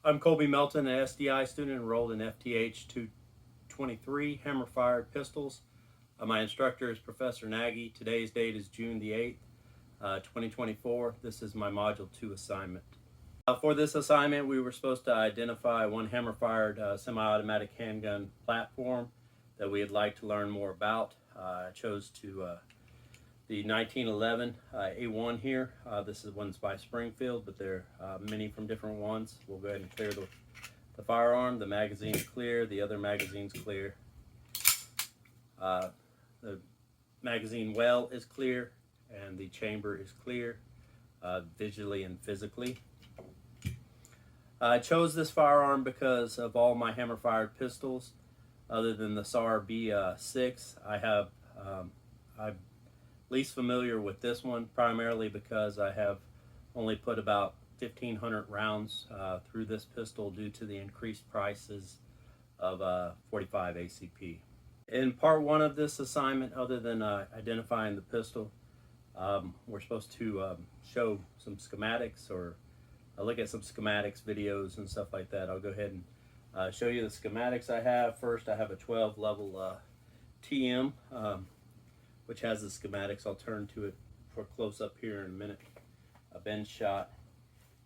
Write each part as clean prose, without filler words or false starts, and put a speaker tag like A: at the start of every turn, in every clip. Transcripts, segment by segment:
A: I'm Colby Melton, an SDI student enrolled in FTH 223 hammer-fired pistols. My instructor is Professor Nagy. Today's date is June the 8th, 2024. This is my Module 2 assignment. For this assignment, we were supposed to identify one hammer-fired semi-automatic handgun platform that we'd like to learn more about. I chose the 1911 A1 here. This is one's by Springfield, but there are many from different ones. We'll go ahead and clear the firearm. The magazine's clear, the other magazine's clear. The magazine well is clear, and the chamber is clear, visually and physically. I chose this firearm because of all my hammer-fired pistols, other than the SAR B6, I'm least familiar with this one, primarily because I have only put about 1,500 rounds through this pistol due to the increased prices of 45 ACP. In part one of this assignment, other than identifying the pistol, we're supposed to show some schematics or look at some schematics videos and stuff like that. I'll go ahead and show you the schematics I have. First, I have a 12 level TM, which has the schematics. I'll turn to it for close up here in a minute. A bench shot.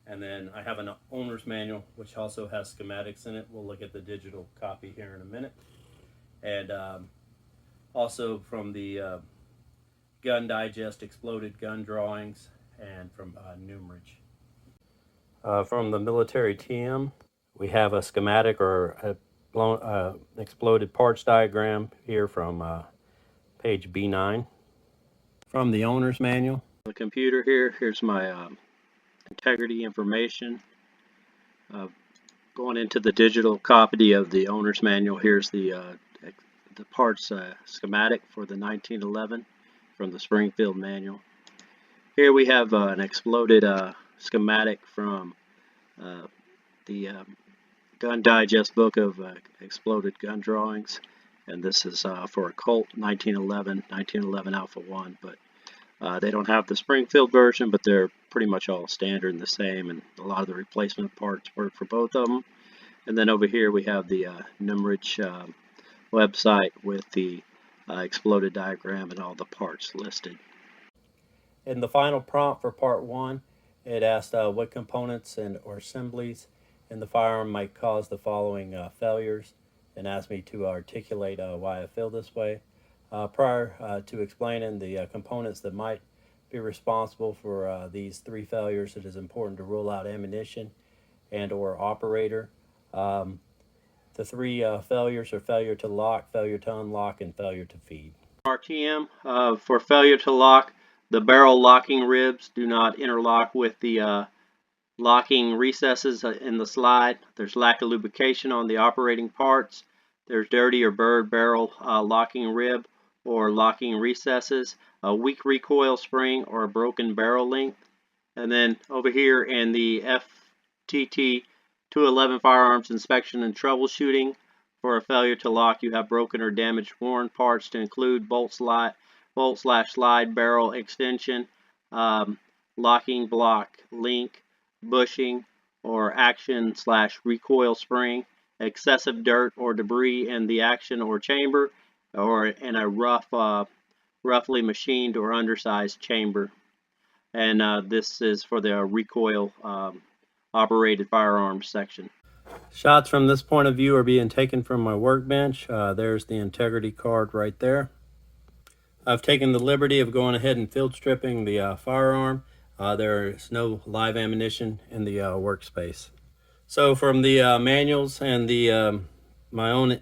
A: And then I have an owner's manual, which also has schematics in it. We'll look at the digital copy here in a minute. And also from the Gun Digest exploded gun drawings, and from Numrich. From the military TM, we have a schematic or a exploded parts diagram here from page B9. From the owner's manual. The computer here, here's my integrity information. Going into the digital copy of the owner's manual, here's the parts schematic for the 1911 from the Springfield manual. Here we have an exploded schematic from the Gun Digest book of exploded gun drawings. And this is for a Colt 1911 Alpha 1, but they don't have the Springfield version, but they're pretty much all standard and the same, and a lot of the replacement parts work for both of them. And then over here we have the Numrich website with the exploded diagram and all the parts listed. In the final prompt for part one, it asked what components or assemblies in the firearm might cause the following failures, and asked me to articulate why I feel this way. Prior to explaining the components that might be responsible for these three failures, it is important to rule out ammunition and or operator. The three failures are failure to lock, failure to unlock, and failure to feed. RTM, for failure to lock, the barrel locking ribs do not interlock with the locking recesses in the slide. There's lack of lubrication on the operating parts. There's dirty or burred barrel locking rib or locking recesses, a weak recoil spring, or a broken barrel length. And then over here in the FTT 211 firearms inspection and troubleshooting, for a failure to lock, you have broken or damaged worn parts to include bolt/slide barrel extension, locking block link, bushing or action/recoil spring, excessive dirt or debris in the action or chamber, or in a roughly machined or undersized chamber. And this is for the recoil operated firearms section. Shots from this point of view are being taken from my workbench. There's the integrity card right there. I've taken the liberty of going ahead and field stripping the firearm. There is no live ammunition in the workspace. So from the manuals and the my own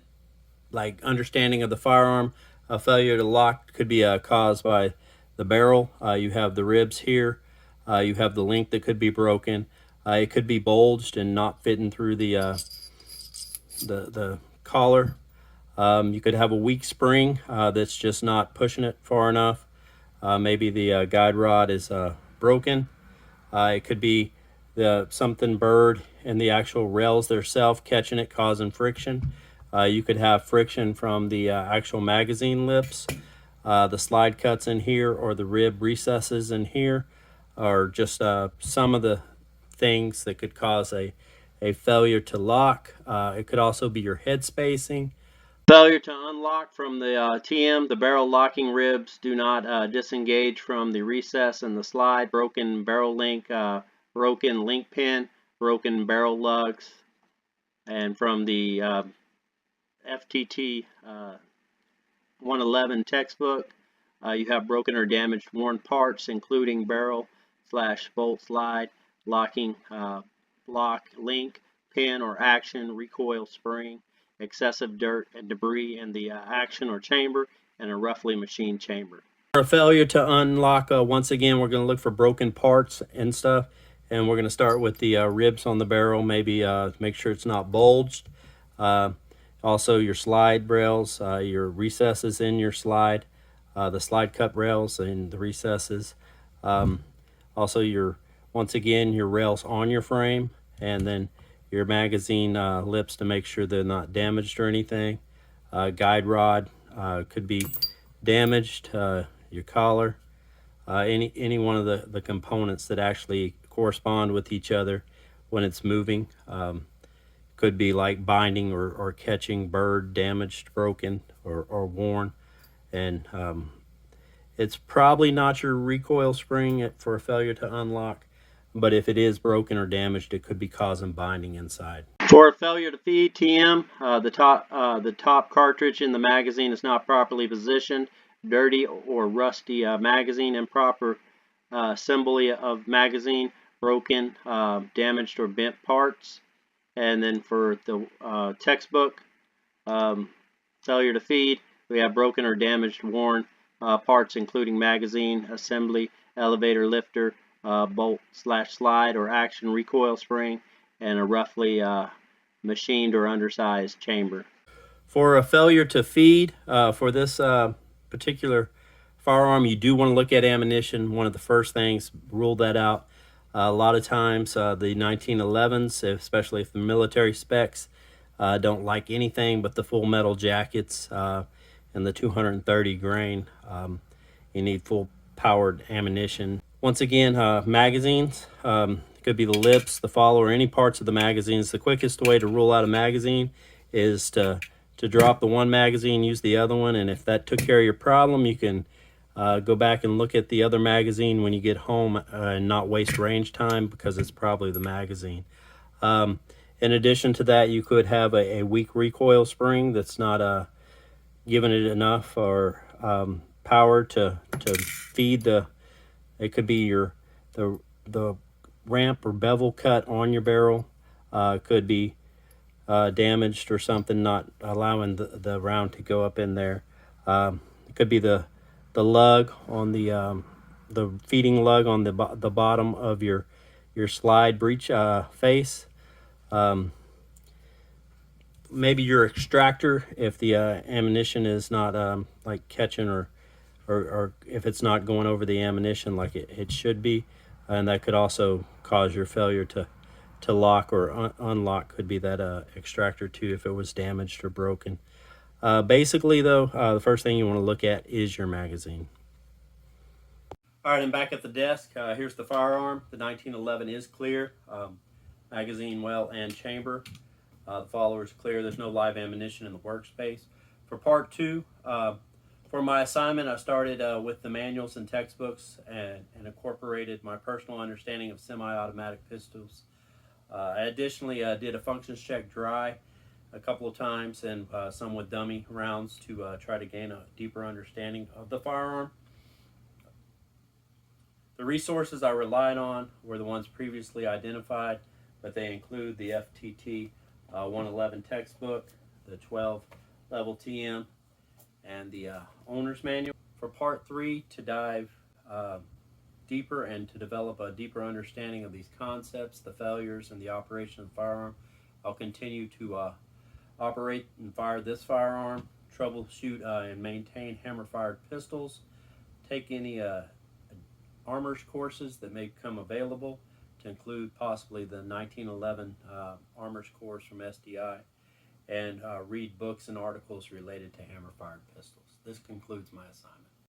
A: understanding of the firearm, a failure to lock could be caused by the barrel. You have the ribs here. You have the link that could be broken. It could be bulged and not fitting through the collar. You could have a weak spring that's just not pushing it far enough. Maybe the guide rod is broken. It could be something burred in the actual rails themselves, catching it, causing friction. You could have friction from the actual magazine lips, the slide cuts in here, or the rib recesses in here, or just some of the things that could cause a
B: a failure to lock. It could also be your head spacing.
A: Failure to unlock from the TM. The barrel locking ribs do not disengage from the recess and the slide. Broken barrel link, broken link pin, broken barrel lugs. And from the FTT 111 textbook, you have broken or damaged worn parts, including barrel / bolt slide, locking, lock, link, pin or action, recoil spring, excessive dirt and debris in the action or chamber, and a roughly machined chamber.
B: For a failure to unlock, once again, we're going to look for broken parts and stuff. And we're going to start with the ribs on the barrel, maybe make sure it's not bulged. Also, your slide rails, your recesses in your slide, the slide cup rails and the recesses. Also, once again, your rails on your frame, and then your magazine lips to make sure they're not damaged or anything. Guide rod could be damaged. Your collar, any one of the components that actually correspond with each other when it's moving. Could be like binding or catching bird, damaged, broken, or worn. And it's probably not your recoil spring for a failure to unlock, but if it is broken or damaged, it could be causing binding inside.
A: For a failure to feed TM, the top cartridge in the magazine is not properly positioned, dirty or rusty magazine, improper assembly of magazine, broken, damaged or bent parts. And then for the textbook, failure to feed, we have broken or damaged worn parts, including magazine, assembly, elevator lifter, bolt / slide or action recoil spring, and a roughly machined or undersized chamber.
B: For a failure to feed, for this particular firearm, you do want to look at ammunition. One of the first things, rule that out. A lot of times, the 1911s, especially if the military specs, don't like anything but the full metal jackets and the 230 grain. You need full powered ammunition. Once again, magazines. Could be the lips, the follow, or any parts of the magazines. The quickest way to rule out a magazine is to drop the one magazine, use the other one, and if that took care of your problem, you can go back and look at the other magazine when you get home and not waste range time, because it's probably the magazine. In addition to that, you could have a weak recoil spring that's not giving it enough or power to feed the. It could be the ramp or bevel cut on your barrel could be damaged or something, not allowing the round to go up in there. It could be the lug on the feeding lug on the bottom of your slide breech face. Maybe your extractor, if the ammunition is not like catching or if it's not going over the ammunition like it should be, and that could also cause your failure to lock or unlock. Could be that extractor too, if it was damaged or broken. Basically though, the first thing you want to look at is your magazine. All right, I'm back at the desk. Here's the firearm. The 1911 is clear, magazine, well, and chamber. The follower is clear. There's no live ammunition in the workspace. For part two, for my assignment, I started with the manuals and textbooks and incorporated my personal understanding of semi-automatic pistols. I additionally did a functions check dry a couple of times and some with dummy rounds to try to gain a deeper understanding of the firearm. The resources I relied on were the ones previously identified, but they include the FTT 111 textbook, the 12 level TM, and the owner's manual. For part three, to dive deeper and to develop a deeper understanding of these concepts, the failures, and the operation of the firearm, I'll continue to operate and fire this firearm, troubleshoot and maintain hammer-fired pistols, take any armor's courses that may become available, to include possibly the 1911 armor's course from SDI, and read books and articles related to hammer-fired pistols. This concludes my assignment.